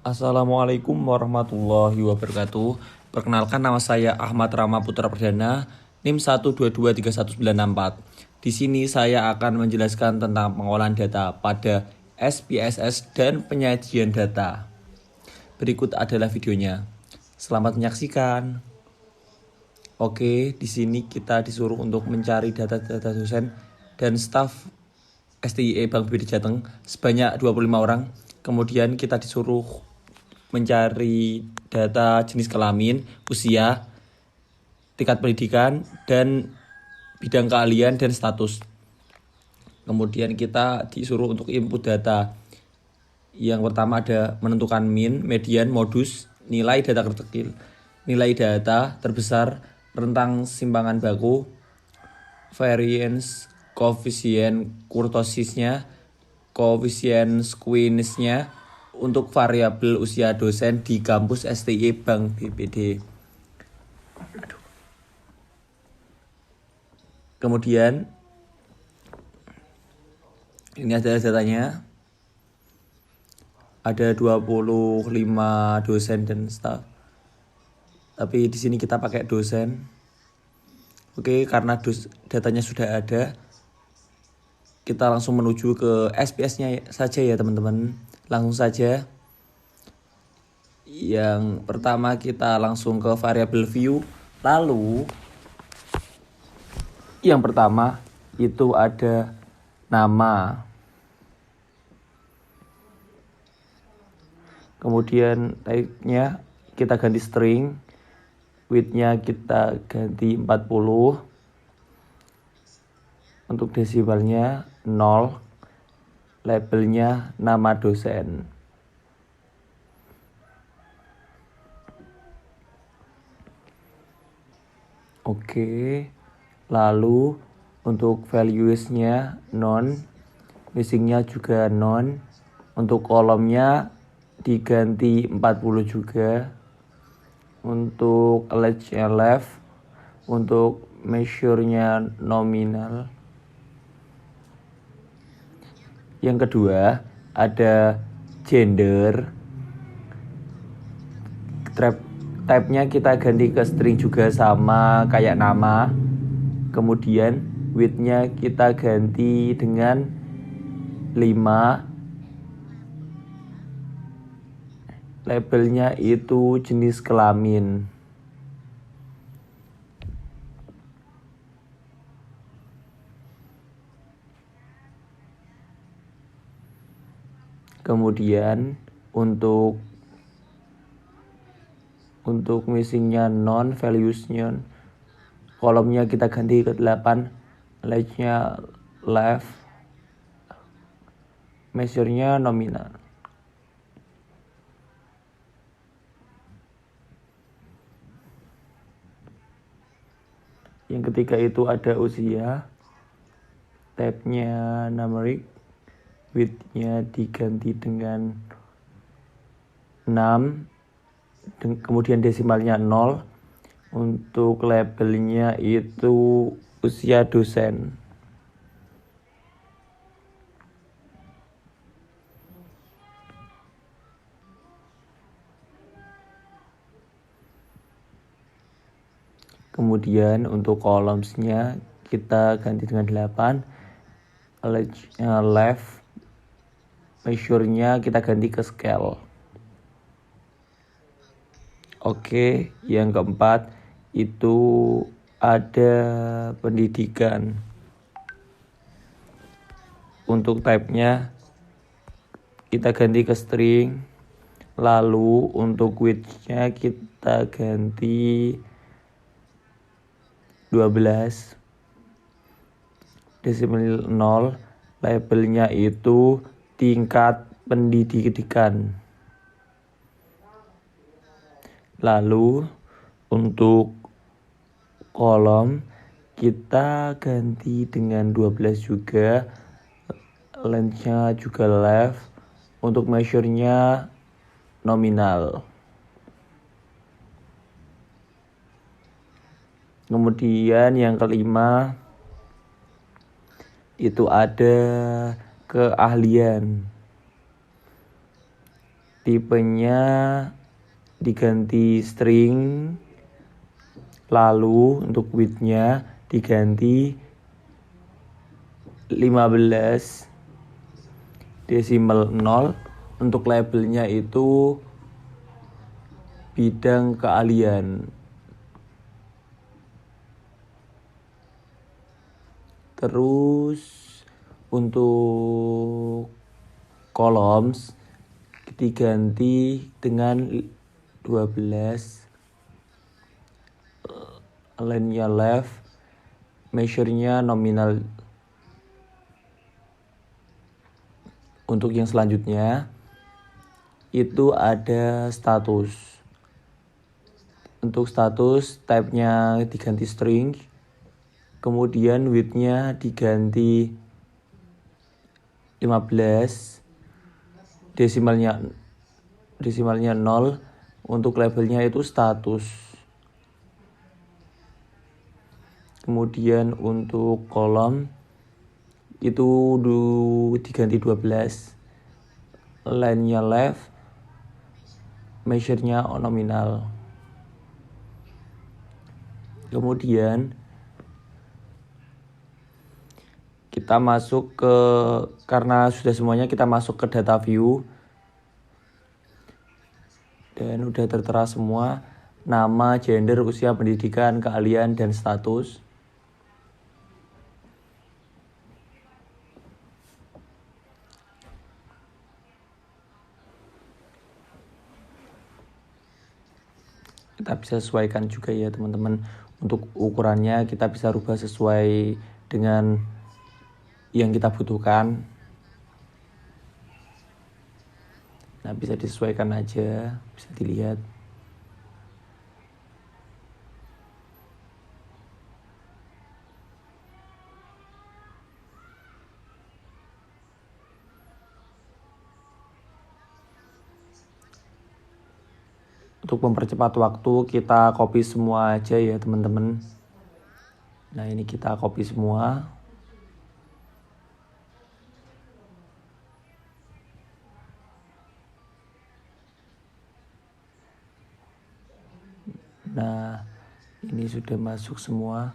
Assalamualaikum warahmatullahi wabarakatuh. Perkenalkan, nama saya Ahmad Rama Putra Perdana, NIM 1223194. Di sini saya akan menjelaskan tentang pengolahan data pada SPSS dan penyajian data. Berikut adalah videonya. Selamat menyaksikan. Oke, di sini kita disuruh untuk mencari data-data dosen dan staf STIE Bank BPD Jateng sebanyak 25 orang. Kemudian kita disuruh mencari data jenis kelamin, usia, tingkat pendidikan, dan bidang keahlian dan status. Kemudian kita disuruh untuk input data. Yang pertama ada menentukan min, median, modus, nilai data terkecil, nilai data terbesar, rentang simpangan baku, variance, koefisien kurtosisnya, koefisien squeeze-nya, untuk variabel usia dosen di kampus STIE Bank BPD. Kemudian ini adalah datanya. Ada 25 dosen dan staf. Tapi di sini kita pakai dosen. Oke, karena datanya sudah ada, kita langsung menuju ke SPS-nya saja ya teman-teman. Langsung saja. Yang pertama kita langsung ke variabel view. Lalu yang pertama itu ada nama. Kemudian type-nya kita ganti string. Width-nya kita ganti 40. Untuk desimalnya 0. Labelnya nama dosen. Oke. Lalu untuk values-nya non. Missing-nya juga non. Untuk kolomnya diganti 40 juga. Untuk age-nya left. Untuk measure-nya nominal. Yang kedua ada gender. Type-nya kita ganti ke string juga sama kayak nama. Kemudian width-nya kita ganti dengan 5. Labelnya itu jenis kelamin. Kemudian untuk missing-nya non, values-nya kolomnya kita ganti ke 8, age-nya left, measure-nya nominal. Yang ketiga itu ada usia, type-nya numeric, width-nya diganti dengan 6, kemudian desimalnya 0. Untuk labelnya itu usia dosen. Kemudian untuk columns-nya kita ganti dengan 8. Age-nya left, measure-nya kita ganti ke scale. Oke, yang keempat itu ada pendidikan. Untuk type-nya kita ganti ke string. Lalu untuk width-nya kita ganti 12. Desimal 0. Labelnya itu tingkat pendidikan. Lalu untuk kolom kita ganti dengan 12 juga. Length-nya juga left. Untuk measure-nya nominal. Kemudian yang kelima itu ada keahlian. tipenya diganti string, lalu untuk width-nya diganti 15 desimal 0. Untuk labelnya itu bidang keahlian. Terus untuk columns diganti dengan 12, line-nya left, measure-nya nominal. Untuk yang selanjutnya itu ada status. Untuk status type-nya diganti string, kemudian width-nya diganti 15, desimalnya 0. Untuk labelnya itu status. Kemudian untuk kolom itu diganti 12, line-nya left, measure-nya nominal. Kemudian kita masuk ke, karena sudah semuanya kita masuk ke data view dan udah tertera semua nama, gender, usia, pendidikan, keahlian, dan status. Kita bisa sesuaikan juga ya teman-teman. Untuk ukurannya kita bisa rubah sesuai dengan yang kita butuhkan. Nah, bisa disesuaikan aja, bisa dilihat. Untuk mempercepat waktu kita copy semua aja ya teman-teman. Nah, ini kita copy semua. Nah, ini sudah masuk semua.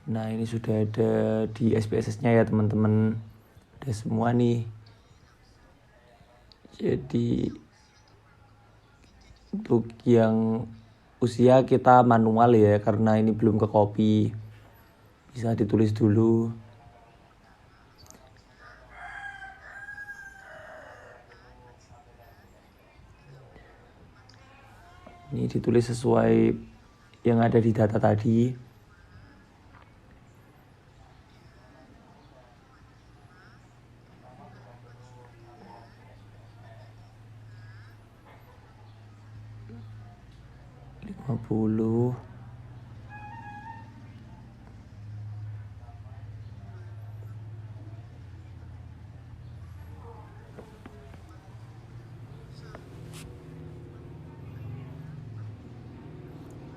Nah, ini sudah ada di SPSS-nya ya teman-teman. Udah semua nih. Jadi untuk yang usia kita manual ya, karena ini belum ke copy. Bisa ditulis dulu. Ini ditulis sesuai yang ada di data tadi. Puluh.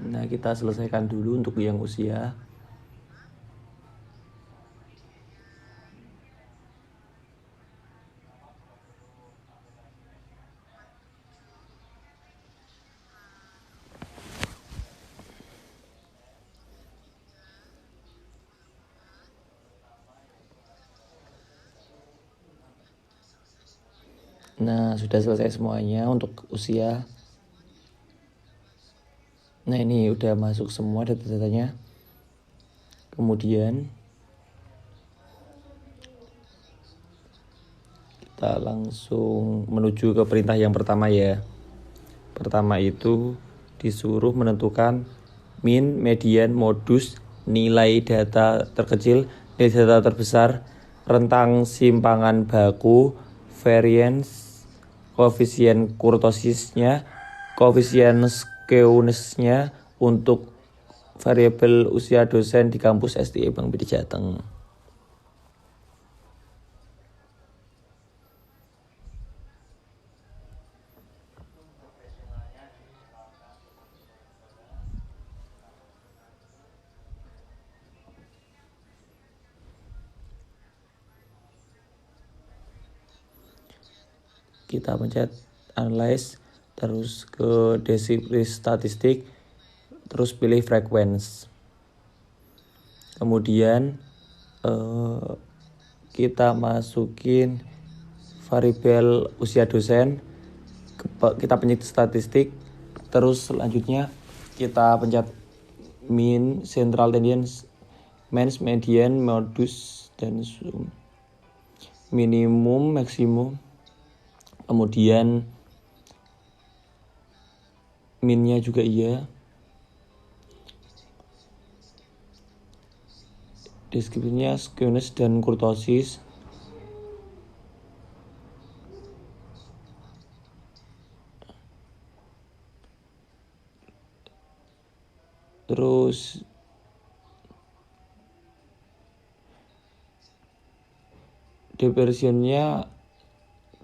Nah, kita selesaikan dulu untuk yang usia. Nah, sudah selesai semuanya untuk usia. Nah, ini udah masuk semua data-datanya. Kemudian kita langsung menuju ke perintah yang pertama ya. Pertama itu disuruh menentukan min, median, modus, nilai data terkecil, nilai data terbesar, rentang simpangan baku, variance, koefisien kurtosisnya, koefisien skewness-nya untuk variabel usia dosen di kampus STI Bang Bidi Jateng. kita pencet analyze, terus ke deskripsi statistik, terus pilih frequency. Kemudian kita masukin variabel usia dosen, kita pencet statistik, terus selanjutnya kita pencet mean, central tendency, max, median, modus, dan sum, minimum, maksimum, kemudian minnya juga iya, deskripsinya skewness dan kurtosis. Terus diversionnya,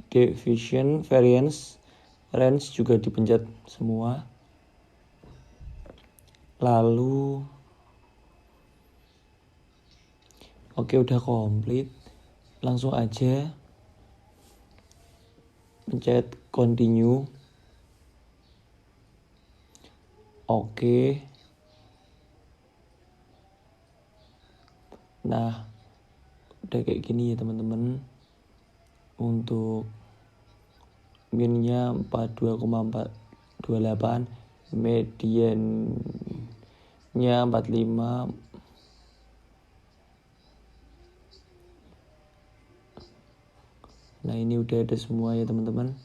deviation, variance, range juga dipencet semua. Lalu oke, udah komplit. Langsung aja pencet continue. Oke. Nah, udah kayak gini ya teman-teman. Untuk minnya 42,428, mediannya 45. Nah, ini udah ada semua ya teman-teman.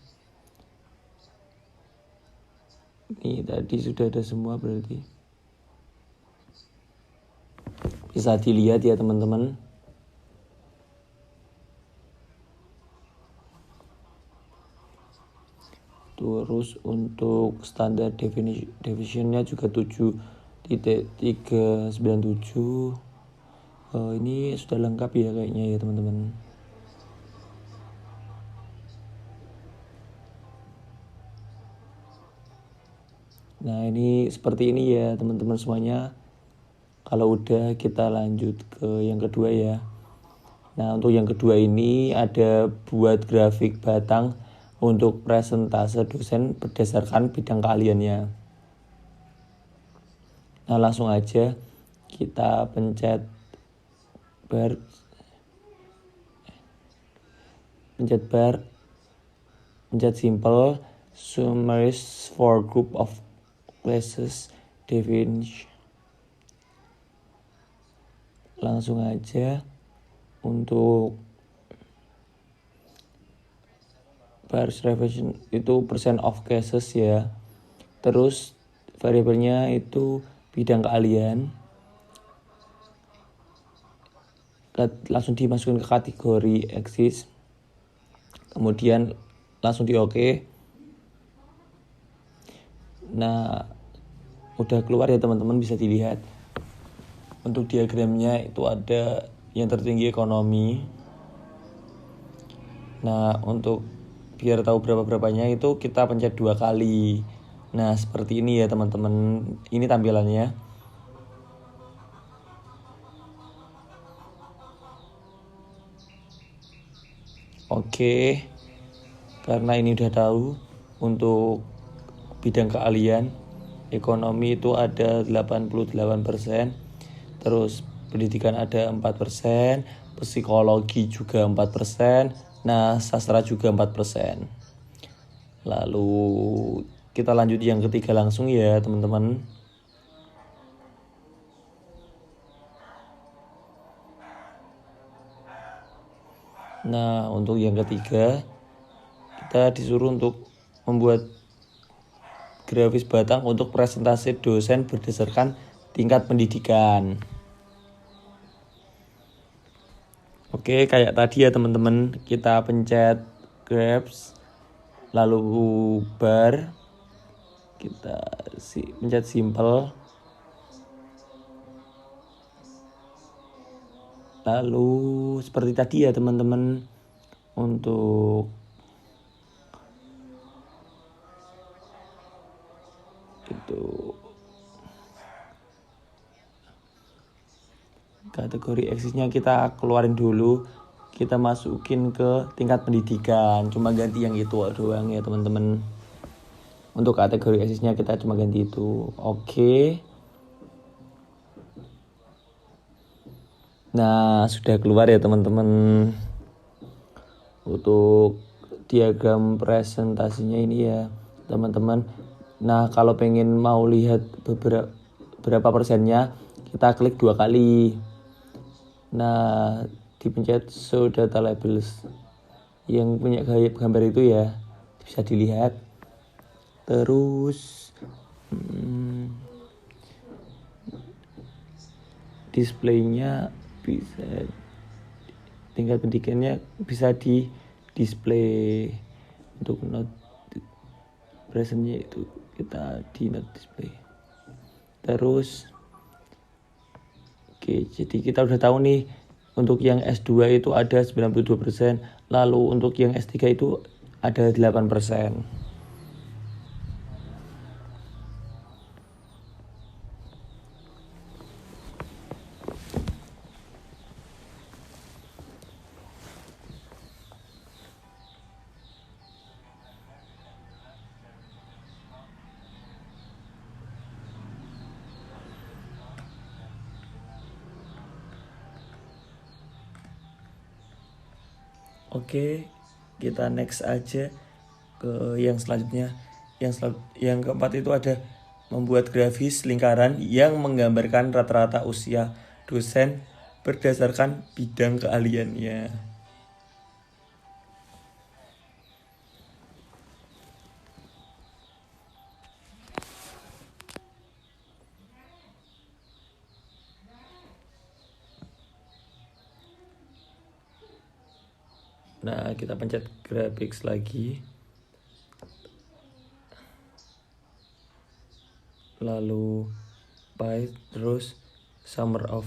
Ini tadi sudah ada semua berarti. Bisa dilihat ya teman-teman. Terus untuk standar deviationnya juga 7.397. Ini sudah lengkap ya kayaknya ya teman-teman. Nah, ini seperti ini ya teman-teman semuanya. Kalau udah, kita lanjut ke yang kedua ya. Nah, untuk yang kedua ini ada buat grafik batang untuk presentase dosen berdasarkan bidang keahliannya. Nah, langsung aja kita pencet bar, pencet simple, summarize for group of classes, definition. Langsung aja untuk Paris revision itu percent of cases ya. Terus variabelnya itu bidang keahlian. Langsung dimasukin ke kategori eksis. Kemudian langsung di OK. Nah, udah keluar ya teman-teman, bisa dilihat. Untuk diagramnya itu ada yang tertinggi ekonomi. Nah, untuk biar tahu berapa-berapanya itu kita pencet 2 kali. Nah, seperti ini ya teman-teman. Ini tampilannya. Oke. Karena ini udah tahu, untuk bidang keahlian ekonomi itu ada 88%. Terus pendidikan ada 4%, psikologi juga 4%, nah sastra juga 4%. Lalu kita lanjut yang ketiga langsung ya teman-teman. Nah, untuk yang ketiga kita disuruh untuk membuat grafis batang untuk presentasi dosen berdasarkan tingkat pendidikan. Oke, kayak tadi ya teman-teman, kita pencet graphs, lalu bar, kita pencet simple, lalu seperti tadi ya teman-teman. Untuk itu kategori eksisnya kita keluarin dulu, kita masukin ke tingkat pendidikan, cuma ganti yang itu doang ya teman-teman. Untuk kategori exist-nya kita cuma ganti itu. Oke. Nah, sudah keluar ya teman-teman untuk diagram presentasinya ini ya teman-teman. Nah, kalau pengen mau lihat berapa persennya, kita klik 2 kali. Nah, dipencet show data labels yang punya gambar itu ya, bisa dilihat. Terus displaynya bisa, tingkat pendidikannya bisa di display. Untuk note presentnya itu kita di note display. Terus oke, jadi kita udah tahu nih untuk yang S2 itu ada 92%, lalu untuk yang S3 itu ada 8%. Oke, kita next aja ke yang selanjutnya. Yang keempat itu ada membuat grafis lingkaran yang menggambarkan rata-rata usia dosen berdasarkan bidang keahliannya. Nah, kita pencet graphics lagi. Lalu by terus summer of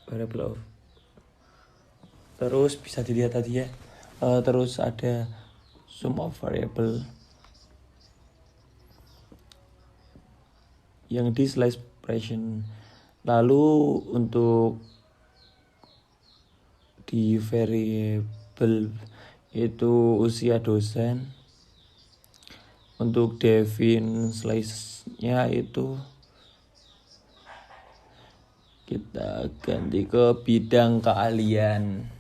variable of. Terus bisa dilihat tadi ya. Terus ada sum of variable yang di slide expression. Lalu untuk di variable itu usia dosen. Untuk define slice-nya itu kita ganti ke bidang keahlian.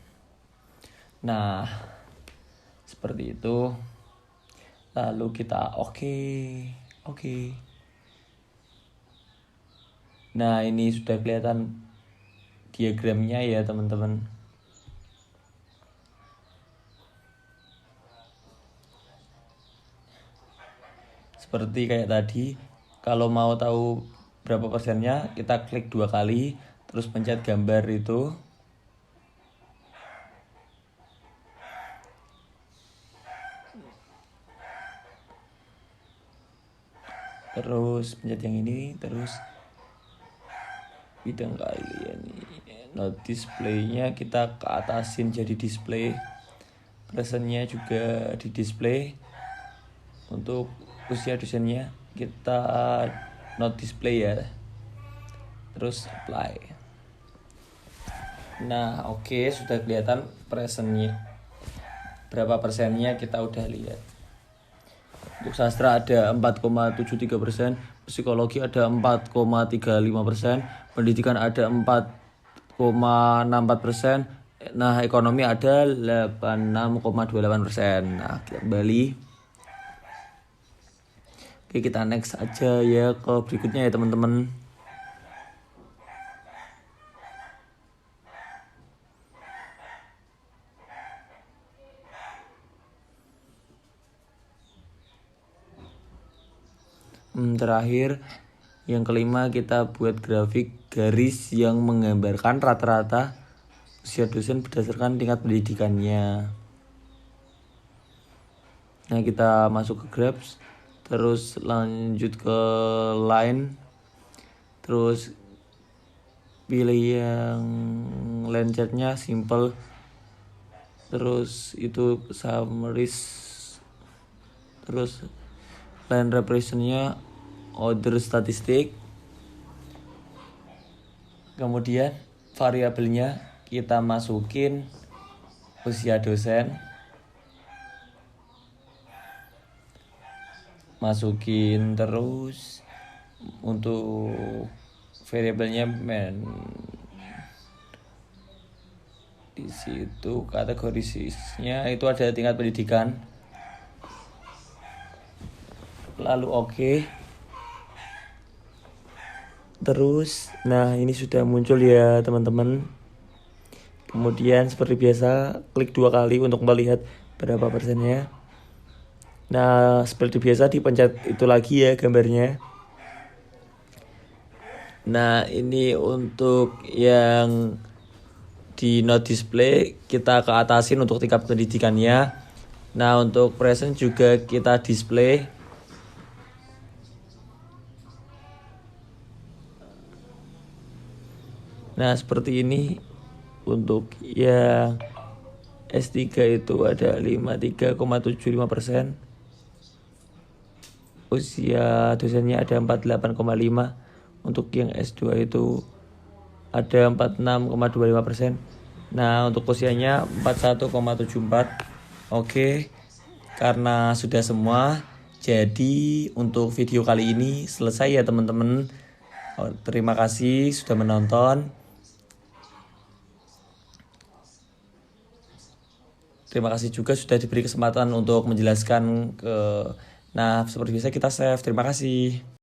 Nah, seperti itu. Lalu kita oke. Nah, ini sudah kelihatan diagramnya ya teman-teman. Seperti kayak tadi, kalau mau tahu berapa persennya, kita klik 2 kali, terus pencet gambar itu. Terus pencet yang ini, terus bidang keahlian ini. Nah, displaynya kita ke atasin jadi display. Presentnya juga di display. Untuk usia dosennya kita not display ya. Terus apply. Nah, oke, sudah kelihatan presentnya. Berapa persennya kita udah lihat. Untuk sastra ada 4,73%, psikologi ada 4,35%, pendidikan ada 4,64%, nah ekonomi ada 86,28%. Nah, kita kembali. Oke, kita next aja ya ke berikutnya ya teman-teman. Terakhir, yang kelima kita buat grafik garis yang menggambarkan rata-rata usia dosen berdasarkan tingkat pendidikannya. Nah, kita masuk ke graphs, terus lanjut ke line, terus pilih yang line chartnya simple, terus itu summaries, terus line representnya order statistik, kemudian variabelnya kita masukin usia dosen, masukin terus untuk variabelnya di situ kategorisnya itu ada tingkat pendidikan, lalu oke. Terus nah ini sudah muncul ya teman-teman. Kemudian seperti biasa klik 2 kali untuk melihat berapa persennya. Nah seperti biasa dipencet itu lagi ya gambarnya. Nah ini untuk yang di not display kita ke atasin untuk tingkat pendidikannya. Nah untuk present juga kita display. Nah seperti ini. Untuk yang S3 itu ada 53,75%. Usia dosennya ada 48,5. Untuk yang S2 itu ada 46,25%. Nah untuk usianya 41,74. Oke, karena sudah semua, jadi untuk video kali ini selesai ya teman-teman. Terima kasih sudah menonton. Terima kasih juga sudah diberi kesempatan untuk menjelaskan ke. Nah seperti biasa kita save. Terima kasih.